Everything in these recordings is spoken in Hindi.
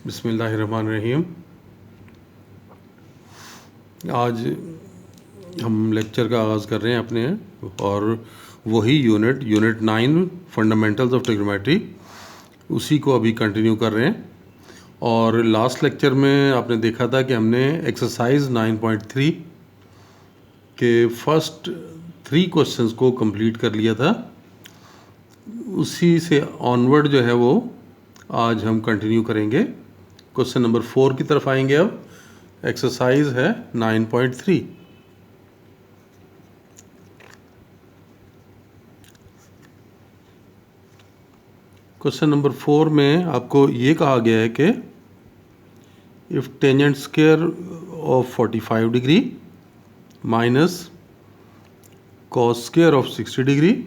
बिस्मिल्लाहिर्रहमानिर्रहीम। आज हम लेक्चर का आगाज़ कर रहे हैं अपने, और वही यूनिट 9 फंडामेंटल्स ऑफ ट्रिग्नोमेट्री, उसी को अभी कंटिन्यू कर रहे हैं। और लास्ट लेक्चर में आपने देखा था कि हमने एक्सरसाइज 9.3 के फर्स्ट 3 क्वेश्चंस को कंप्लीट कर लिया था। उसी से ऑनवर्ड जो है वो आज हम कंटिन्यू करेंगे। क्वेश्चन नंबर 4 की तरफ आएंगे। अब एक्सरसाइज है 9.3। क्वेश्चन नंबर 4 में आपको ये कहा गया है कि if tangent square of 45 degree minus cos square of 60 degree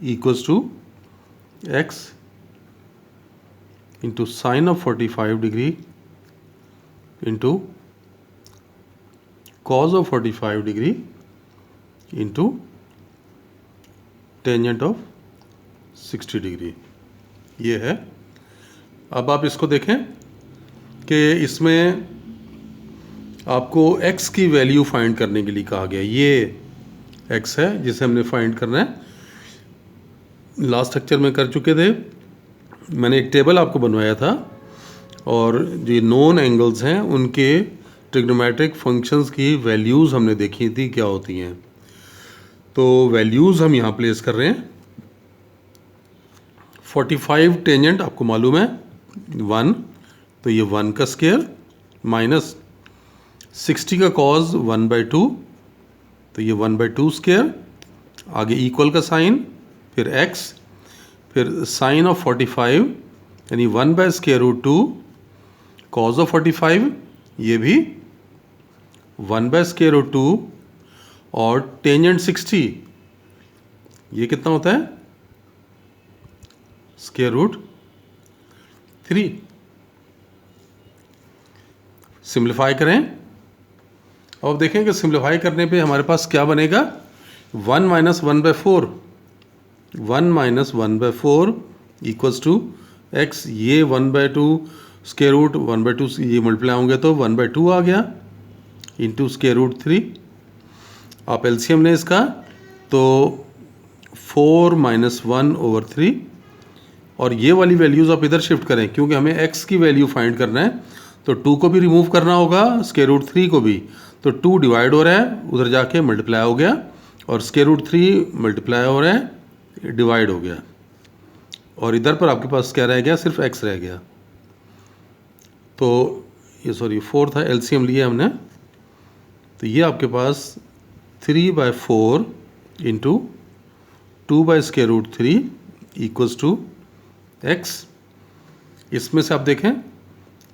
equals to x into sine of 45 degree into cos of 45 degree into tangent of 60 degree, ये है। अब आप इसको देखें कि इसमें आपको x की वैल्यू फाइंड करने के लिए कहा गया। ये x है जिसे हमने फाइंड करना है। लास्ट लेक्चर में कर चुके थे, मैंने एक टेबल आपको बनवाया था और जो नोन एंगल्स हैं उनके ट्रिग्नोमेट्रिक फंक्शंस की वैल्यूज़ हमने देखी थी क्या होती हैं। तो वैल्यूज़ हम यहाँ प्लेस कर रहे हैं। 45 टेंजेंट आपको मालूम है 1, तो ये 1 का स्क्वायर माइनस 60 का कॉज 1/2, तो ये 1/2 स्क्वायर, आगे इक्वल का साइन, फिर x, फिर साइन ऑफ 45 यानी 1/√2 कॉज ऑफ 45, ये भी 1/√2, और टेंजेंट 60 ये कितना होता है √3। सिंप्लीफाई करें। अब देखें कि सिंप्लीफाई करने पे हमारे पास क्या बनेगा। 1 - 1/4, 1 - 1/4 इक्वल्स टू x, ये 1/2 स्क्वायर रूट 1/2 ये मल्टीप्लाई होंगे तो 1/2 आ गया, इंटू √3। आप एलसीएम लें इसका तो 4 - 1/3, और ये वाली वैल्यूज़ आप इधर शिफ्ट करें क्योंकि हमें x की वैल्यू फाइंड करना है। तो 2 को भी रिमूव करना होगा, √3 को भी, तो 2 डिवाइड हो रहा है, उधर जाके मल्टीप्लाई हो गया, और √3 मल्टीप्लाई हो रहा है, डिवाइड हो गया, और इधर पर आपके पास क्या रह गया, सिर्फ x रह गया। तो ये 4 था, एलसीएम लिया हमने, तो ये आपके पास 3/4 इंटू 2/√3 इक्वल्स टू x। इसमें से आप देखें,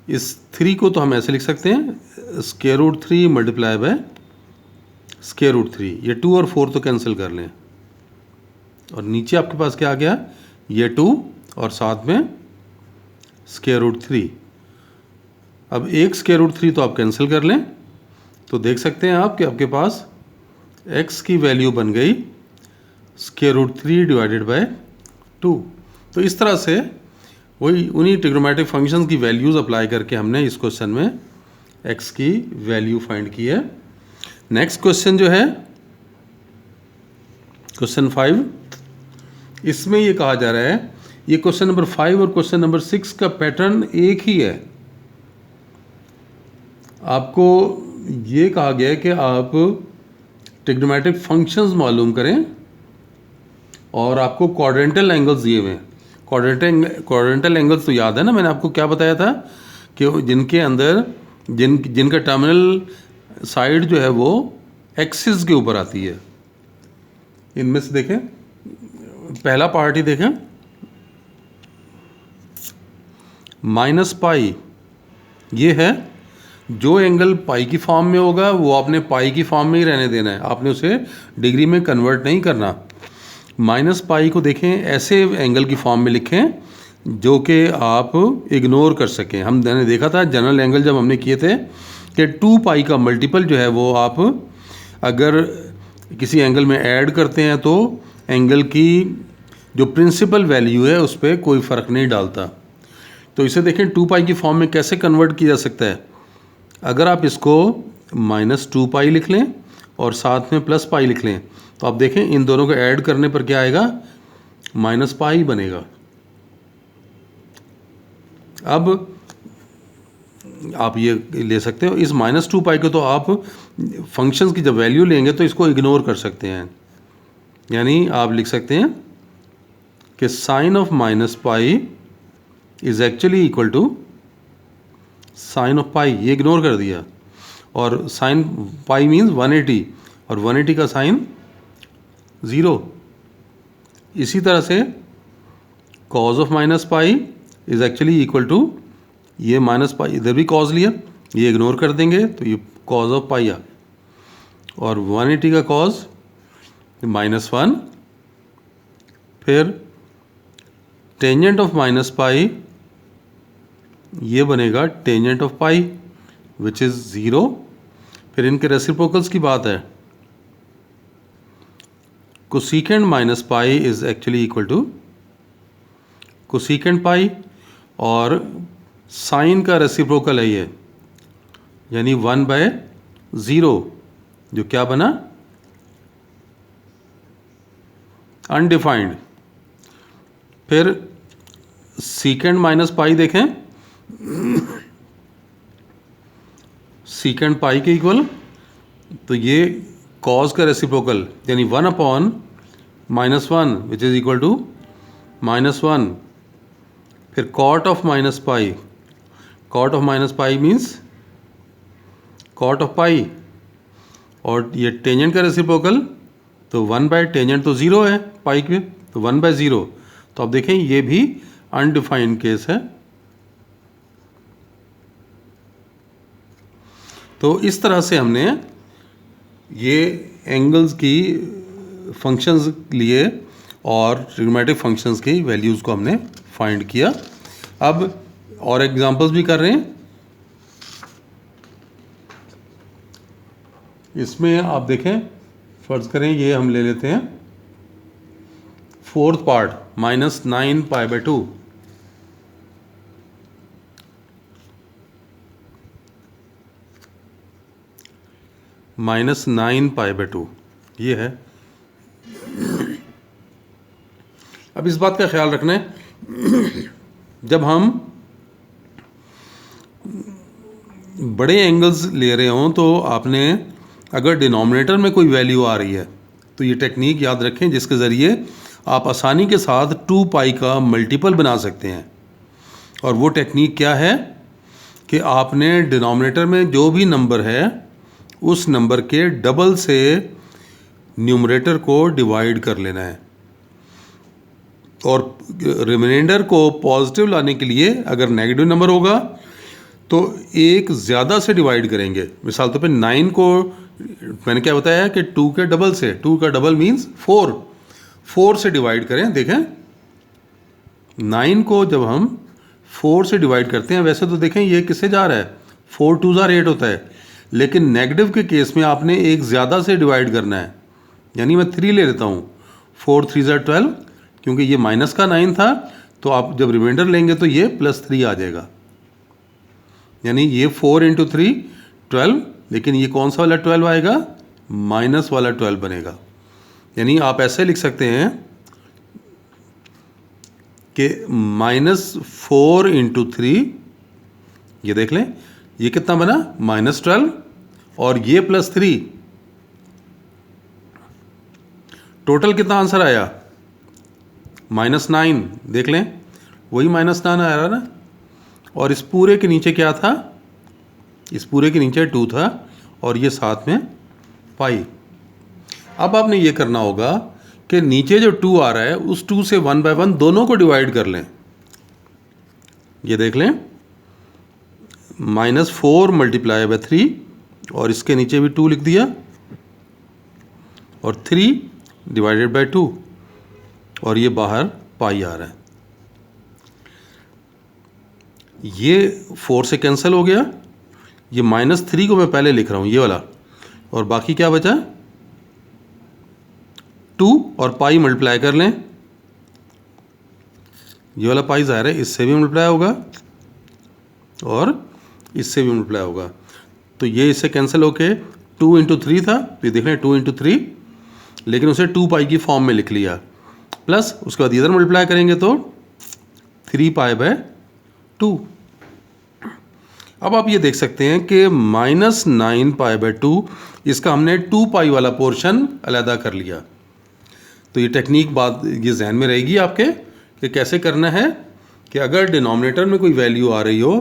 इस 3 को तो हम ऐसे लिख सकते हैं √3 मल्टीप्लाई बाय √3, ये 2 और 4 तो कैंसिल कर लें, और नीचे आपके पास क्या आ गया, ये 2 और साथ में √3। अब एक √3 तो आप कैंसिल कर लें, तो देख सकते हैं आप कि आपके पास x की वैल्यू बन गई √3 डिवाइडेड बाय 2। तो इस तरह से वही उन्हीं ट्रिग्नोमेट्रिक फंक्शंस की वैल्यूज़ अप्लाई करके हमने इस क्वेश्चन में x की वैल्यू फाइंड की है। नेक्स्ट क्वेश्चन जो है क्वेश्चन 5, इसमें ये कहा जा रहा है, ये क्वेश्चन नंबर 5 और क्वेश्चन नंबर 6 का पैटर्न एक ही है। आपको ये कहा गया है कि आप ट्रिग्नोमेट्रिक फंक्शंस मालूम करें, और आपको क्वाड्रेंटल एंगल्स दिए हुए हैं। क्वाड्रेंटल एंगल्स तो याद है ना, मैंने आपको क्या बताया था कि जिनके अंदर जिनका टर्मिनल साइड जो है वो एक्सिस के ऊपर आती है। इनमें से देखें, पहला पार्ट ही देखें, -π, ये है जो एंगल पाई की फॉर्म में होगा वो आपने पाई की फॉर्म में ही रहने देना है, आपने उसे डिग्री में कन्वर्ट नहीं करना। -π को देखें, ऐसे एंगल की फॉर्म में लिखें जो कि आप इग्नोर कर सकें। हमने देखा था जनरल एंगल जब हमने किए थे कि 2π का मल्टीपल जो है वो आप अगर किसी एंगल में ऐड करते हैं तो एंगल की जो प्रिंसिपल वैल्यू है उस पर कोई फ़र्क नहीं डालता। तो इसे देखें 2 पाई की फॉर्म में कैसे कन्वर्ट किया जा सकता है। अगर आप इसको -2 पाई लिख लें और साथ में +पाई लिख लें तो आप देखें इन दोनों को ऐड करने पर क्या आएगा, -पाई बनेगा। अब आप ये ले सकते हो इस -2 पाई को, तो आप फंक्शंस की जब वैल्यू लेंगे तो इसको इग्नोर कर सकते हैं। यानी आप लिख सकते हैं कि sine of -pi is actually equal to sine of pi, ये इग्नोर कर दिया। और साइन पाई मीन्स 180 और 180 का साइन 0। इसी तरह से cos of -pi is actually equal to, ये -पाई इधर भी कॉज लिया, ये इग्नोर कर देंगे तो ये कॉज ऑफ पाई आ, और 180 का कॉज -1, फिर टेंजेंट ऑफ -पाई ये बनेगा tangent of pi which is 0। फिर इनके रेसिप्रोकल्स की बात है, cosecant -pi is actually equal to cosecant pi, और साइन का रेसिप्रोकल है ये, यानी 1/0 जो क्या बना, अनडिफाइंड। फिर सीकेंट -पाई देखें, सीकेंट पाई के इक्वल, तो ये कॉज का रेसिप्रोकल यानी 1/-1 विच इज इक्वल टू -1। फिर cot of -pi, cot of -pi means cot of pi, और ये टेंजेंट का रेसिप्रोकल, तो 1/टेंजेंट तो 0 है पाई के, तो 1/0। तो आप देखें ये भी अनडिफाइंड केस है। तो इस तरह से हमने ये एंगल्स की फंक्शंस लिए और ट्रिग्नोमेट्रिक फंक्शंस की वैल्यूज़ को हमने फाइंड किया। अब और एग्जांपल्स भी कर रहे हैं। इसमें आप देखें, फ़र्ज़ करें ये हम ले लेते हैं 4th पार्ट -9π/2। -9π/2 ये है। अब इस बात का ख्याल रखना है, जब हम बड़े एंगल्स ले रहे हों तो आपने अगर डिनोमिनेटर में कोई वैल्यू आ रही है तो ये टेक्निक याद रखें जिसके ज़रिए आप आसानी के साथ 2 पाई का मल्टीपल बना सकते हैं। और वो टेक्निक क्या है कि आपने डिनोमिनेटर में जो भी नंबर है उस नंबर के डबल से न्यूमरेटर को डिवाइड कर लेना है, और रिमाइंडर को पॉजिटिव लाने के लिए अगर नेगेटिव नंबर होगा तो एक ज़्यादा से डिवाइड करेंगे। मिसाल तौर पे 9 को मैंने क्या बताया कि 2 के डबल से, 2 का डबल मीन्स 4 से डिवाइड करें। देखें 9 को जब हम 4 से डिवाइड करते हैं, वैसे तो देखें ये किससे जा रहा है, 4 2 8 होता है, लेकिन नेगेटिव के केस में आपने एक ज़्यादा से डिवाइड करना है। यानी मैं 3 ले लेता हूँ, 4 3 12, क्योंकि ये माइनस का 9 था, तो आप जब रिमाइंडर लेंगे तो ये +3 आ जाएगा। यानी ये 4 × 3 12, लेकिन ये कौन सा वाला 12 आएगा, माइनस वाला 12 बनेगा। यानी आप ऐसे लिख सकते हैं कि -4 × 3, ये देख लें ये कितना बना, -12, और ये +3, टोटल कितना आंसर आया, -9। देख लें वही -9 आ रहा ना। और इस पूरे के नीचे क्या था, इस पूरे के नीचे 2 था, और ये साथ में पाई। अब आपने ये करना होगा कि नीचे जो 2 आ रहा है उस 2 से 1/1 दोनों को डिवाइड कर लें। ये देख लें -4 × 3, और इसके नीचे भी 2 लिख दिया, और 3 / 2, और ये बाहर पाई आ रहा है। ये 4 से कैंसिल हो गया, ये -3 को मैं पहले लिख रहा हूँ ये वाला, और बाकी क्या बचा, 2 और पाई मल्टीप्लाई कर लें। ये वाला पाई ज़ाहिर है इससे भी मल्टीप्लाई होगा, और इससे भी मल्टीप्लाई होगा। तो ये इससे कैंसिल होके 2 इंटू 3 था, ये देख लें 2 इंटू 3, लेकिन उसे 2 पाई की फॉर्म में लिख लिया, प्लस उसके बाद इधर मल्टीप्लाई करेंगे तो 3 पाई बाय 2। अब आप ये देख सकते हैं कि -9 पाई बाय 2, इसका हमने 2 पाई वाला पोर्शन अलहदा कर लिया। तो ये टेक्निक बात ये जहन में रहेगी आपके कि कैसे करना है कि अगर डिनोमिनेटर में कोई वैल्यू आ रही हो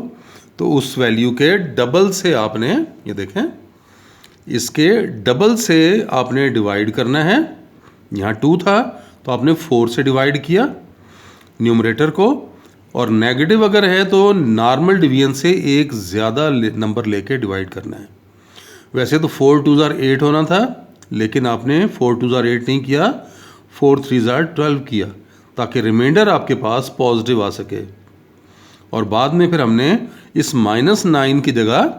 तो उस वैल्यू के डबल से आपने, ये देखें, इसके डबल से आपने डिवाइड करना है। यहाँ 2 था तो आपने 4 से डिवाइड किया न्यूमरेटर को, और नेगेटिव अगर है तो नॉर्मल डिवीजन से एक ज़्यादा नंबर लेके डिवाइड करना है। वैसे तो 4 2 ज़ार 8 होना था, लेकिन आपने 4 2 ज़ार 8 नहीं किया, 4 3 ज़ार 12 किया, ताकि रिमाइंडर आपके पास पॉजिटिव आ सके। और बाद में फिर हमने इस -9 की जगह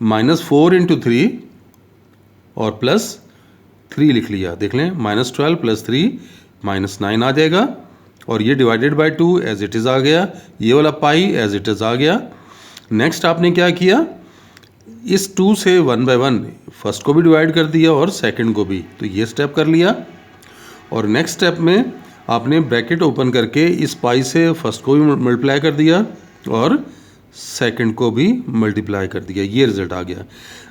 -4 इंटू 3 और +3 लिख लिया। देख लें, -12 + 3 -9 आ जाएगा, और ये divided by 2 as it is आ गया, ये वाला पाई एज इट इज़ आ गया। नेक्स्ट आपने क्या किया, इस 2 से 1 बाय 1 फर्स्ट को भी डिवाइड कर दिया और सेकंड को भी, तो ये स्टेप कर लिया। और नेक्स्ट स्टेप में आपने ब्रैकेट ओपन करके इस पाई से फर्स्ट को भी मल्टीप्लाई कर दिया और सेकंड को भी मल्टीप्लाई कर दिया, ये रिजल्ट आ गया।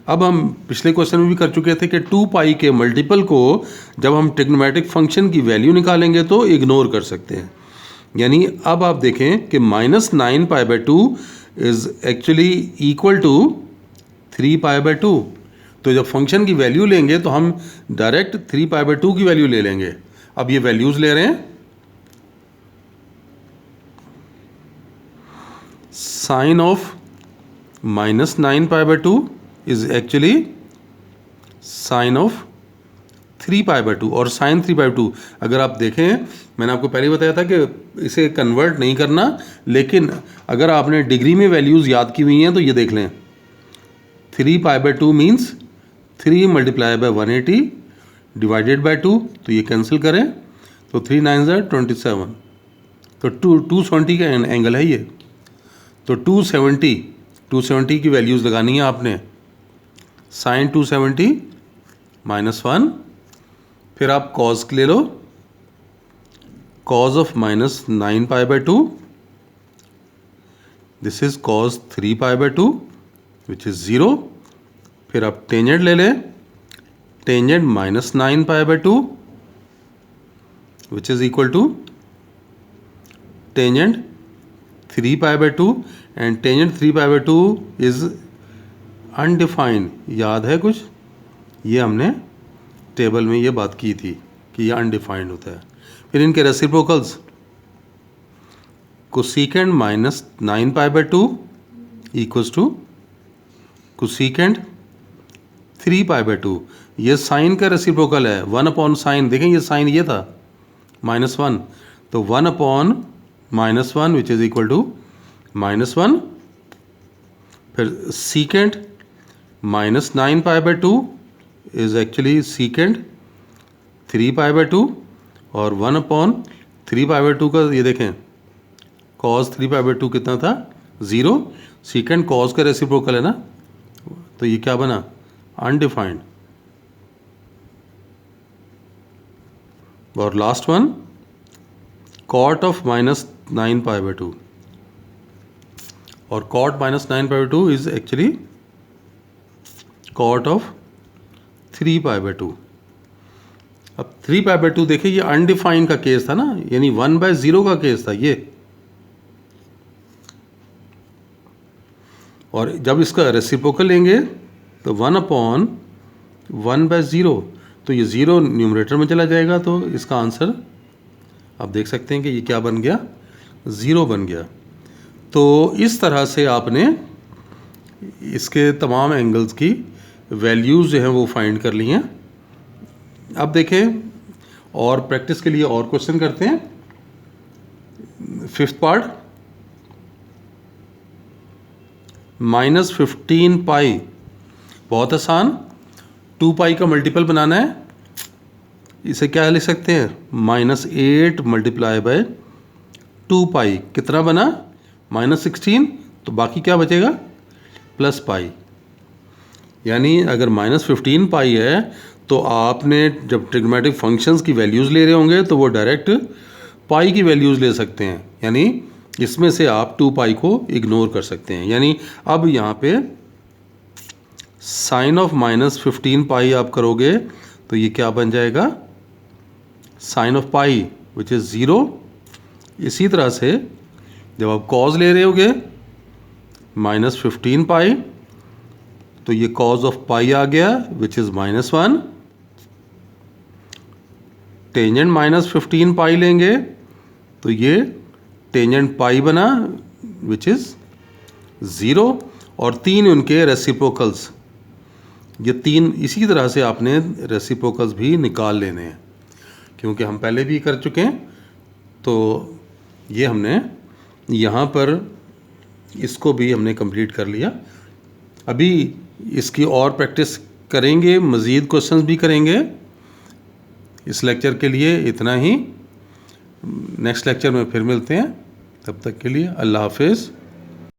अब हम पिछले क्वेश्चन में भी कर चुके थे कि 2 पाई के मल्टीपल को जब हम ट्रिग्नोमेट्रिक फंक्शन की वैल्यू निकालेंगे तो इग्नोर कर सकते हैं। यानी अब आप देखें कि -9 pi by 2 is actually equal to 3 pi by 2। तो जब फंक्शन की वैल्यू लेंगे तो हम डायरेक्ट 3 पाई बाय 2 की वैल्यू ले लेंगे। अब ये वैल्यूज़ ले रहे हैं, sine of -9 pi by 2 is actually sine of 3 pi by 2, और साइन 3 पाई 2 अगर आप देखें, मैंने आपको पहले बताया था कि इसे कन्वर्ट नहीं करना, लेकिन अगर आपने डिग्री में वैल्यूज़ याद की हुई हैं तो ये देख लें, 3 pi by 2 means 3 multiply by 180 divided by 2, तो ये कैंसिल करें तो 3 9 ज़ार 27, तो 270 का एंगल है ये। तो 270 की वैल्यूज़ लगानी है आपने, साइन 270 -1, फिर आप कॉज ले लो, cos of -9 pi by 2, this is cos 3 pi by 2 which is 0। फिर आप टेंजेंट ले लें, tangent -9 pi by 2 which is equal to tangent 3 pi by 2, and tangent 3 pi by 2 is undefined. याद है कुछ? ये हमने टेबल में ये बात की थी कि ये अनडिफाइंड होता है। फिर इनके reciprocals, cosecant -9 pi by 2 equals to cosecant 3 pi by 2। ये साइन का रेसिप्रोकल है, 1 अपॉन साइन, देखें ये साइन ये था -1, तो 1 upon -1 which is equal to -1। फिर secant -9 pi by 2 is actually secant 3 pi by 2, और 1 अपॉन 3 पाई बाय 2 का ये देखें, कॉस 3 पाई बाय 2 कितना था, 0। सीकेंड कॉस का रेसिप्रोकल है ना, तो ये क्या बना, अनडिफाइंड। और last one, cot of -9 pi by 2, और cot -9 pi by 2 is actually cot of 3 pi by 2। अब 3 पाई बाय 2 देखिए, ये अनडिफाइंड का केस था ना, यानी 1/0 का केस था ये। और जब इसका रेसिप्रोकल लेंगे तो 1 अपॉन 1/0, तो ये 0 न्यूमरेटर में चला जाएगा, तो इसका आंसर आप देख सकते हैं कि ये क्या बन गया, 0 बन गया। तो इस तरह से आपने इसके तमाम एंगल्स की वैल्यूज़ जो हैं वो फाइंड कर ली हैं। अब देखें, और प्रैक्टिस के लिए और क्वेश्चन करते हैं। 5th पार्ट, -15 पाई, बहुत आसान, 2 पाई का मल्टीपल बनाना है। इसे क्या लिख सकते हैं, -8 मल्टीप्लाई बाय 2 पाई, कितना बना, -16, तो बाकी क्या बचेगा, प्लस पाई। यानी अगर -15 पाई है तो आपने जब ट्रिग्मेटिक फंक्शंस की वैल्यूज़ ले रहे होंगे तो वो डायरेक्ट पाई की वैल्यूज़ ले सकते हैं, यानी इसमें से आप 2 पाई को इग्नोर कर सकते हैं। यानी अब यहाँ पे साइन ऑफ -15 पाई आप करोगे तो ये क्या बन जाएगा, sine of pi which is 0। इसी तरह से जब आप कॉज ले रहे होगे -15 पाई तो ये कॉज ऑफ पाई आ गया विच इज़ -1। टेंजेंट -15 पाई लेंगे तो ये टेंजेंट पाई बना विच इज़ 0। और 3 उनके रेसिप्रोकल्स, ये 3 इसी तरह से आपने रेसिप्रोकल्स भी निकाल लेने हैं, क्योंकि हम पहले भी कर चुके हैं। तो ये हमने यहाँ पर इसको भी हमने कंप्लीट कर लिया। अभी इसकी और प्रैक्टिस करेंगे, मज़ीद क्वेश्चंस भी करेंगे। इस लेक्चर के लिए इतना ही, नेक्स्ट लेक्चर में फिर मिलते हैं। तब तक के लिए अल्लाह हाफिज़।